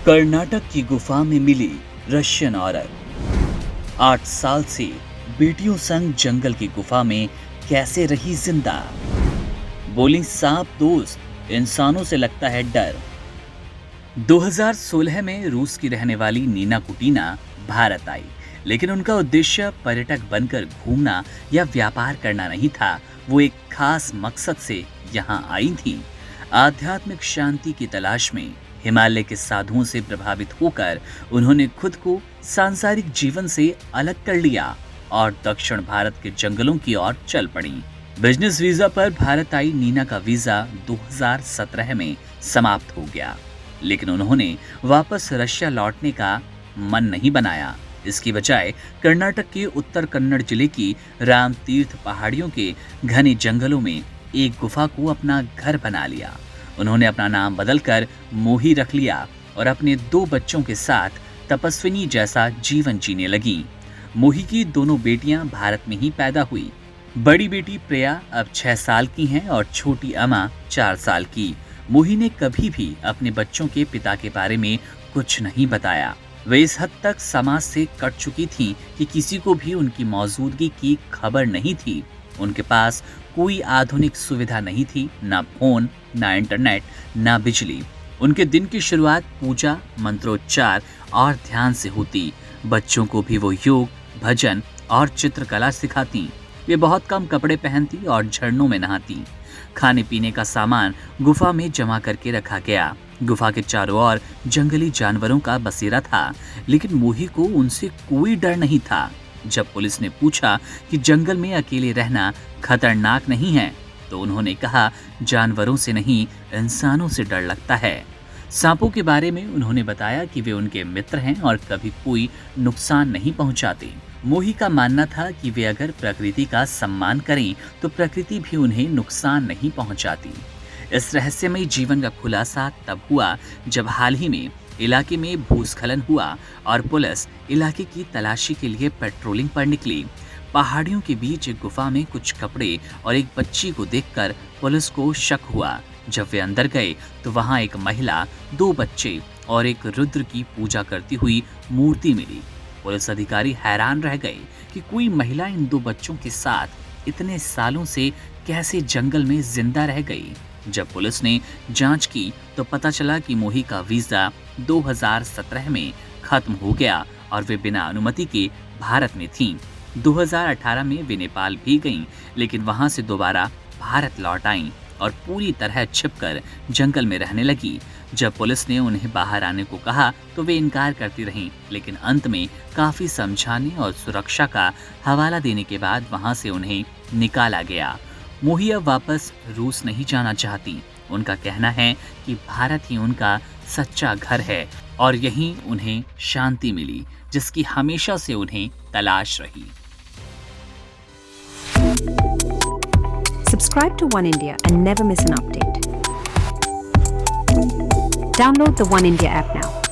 कर्नाटक की गुफा में मिली रशियन औरत 8 साल से बेटियों संग जंगल की गुफा में कैसे रही जिंदा। बोली सांप दोस्त, इंसानों से लगता है डर। 2016 में रूस की रहने वाली नीना कुटीना भारत आई, लेकिन उनका उद्देश्य पर्यटक बनकर घूमना या व्यापार करना नहीं था। वो एक खास मकसद से यहाँ आई थी, आध्यात्मिक शांति की तलाश में। हिमालय के साधुओं से प्रभावित होकर उन्होंने खुद को सांसारिक जीवन से अलग कर लिया और दक्षिण भारत के जंगलों की ओर चल पड़ी। बिजनेस वीजा पर भारत आई नीना का वीजा 2017 में समाप्त हो गया, लेकिन उन्होंने वापस रशिया लौटने का मन नहीं बनाया। इसकी बजाय कर्नाटक के उत्तर कन्नड़ जिले की राम तीर्थ पहाड़ियों के घने जंगलों में एक गुफा को अपना घर बना लिया। उन्होंने अपना नाम बदलकर मोही रख लिया और अपने 2 बच्चों के साथ तपस्विनी जैसा जीवन जीने लगी। मोही की दोनों बेटियां भारत में ही पैदा हुई। बड़ी बेटी प्रिया अब 6 साल की हैं और छोटी अमा 4 साल की। मोही ने कभी भी अपने बच्चों के पिता के बारे में कुछ नहीं बताया। वे इस हद तक समाज से कट चुकी थीं कि किसी को भी उनकी मौजूदगी की खबर नहीं थी। उनके पास कोई आधुनिक सुविधा नहीं थी, ना फोन, ना इंटरनेट, ना बिजली। उनके दिन की शुरुआत पूजा, मंत्रोच्चार और ध्यान से होती। बच्चों को भी वो योग, भजन और चित्रकला सिखाती। वे बहुत कम कपड़े पहनती और झरनों में नहाती। खाने पीने का सामान गुफा में जमा करके रखा गया। गुफा के चारों ओर जंगली जानवरों का बसेरा था, लेकिन मोही को उनसे कोई डर नहीं था। जब पुलिस ने पूछा कि जंगल में अकेले रहना खतरनाक नहीं है, तो उन्होंने कहा, जानवरों से नहीं, इंसानों से डर लगता है। सांपों के बारे में उन्होंने बताया कि वे उनके मित्र हैं और कभी कोई नुकसान नहीं पहुंचाते। मोही का मानना था कि वे अगर प्रकृति का सम्मान करें तो प्रकृति भी उन्हें नुकसान नहीं पहुंचाती। इस रहस्यमयी जीवन का खुलासा तब हुआ जब हाल ही में इलाके में भूस्खलन हुआ और पुलिस इलाके की तलाशी के लिए पेट्रोलिंग पर निकली। पहाड़ियों के बीच एक गुफा में कुछ कपड़े और एक बच्ची को देखकर पुलिस को शक हुआ। जब वे अंदर गए तो वहां एक महिला, 2 बच्चे और एक रुद्र की पूजा करती हुई मूर्ति मिली। पुलिस अधिकारी हैरान रह गए कि कोई महिला इन 2 बच्चों के साथ इतने सालों से कैसे जंगल में जिंदा रह गई। जब पुलिस ने जांच की तो पता चला कि मोही का वीजा 2017 में खत्म हो गया और वे बिना अनुमति के भारत में थीं। 2018 में वे नेपाल भी गईं, लेकिन वहां से दोबारा भारत लौट आईं और पूरी तरह छिपकर जंगल में रहने लगी। जब पुलिस ने उन्हें बाहर आने को कहा तो वे इनकार करती रहीं, लेकिन अंत में काफी समझाने और सुरक्षा का हवाला देने के बाद वहां से उन्हें निकाला गया। मोही अब वापस रूस नहीं जाना चाहती। उनका कहना है कि भारत ही उनका सच्चा घर है और यहीं उन्हें शांति मिली, जिसकी हमेशा से उन्हें तलाश रही। Subscribe to One India and never miss an update. Download the One India app now.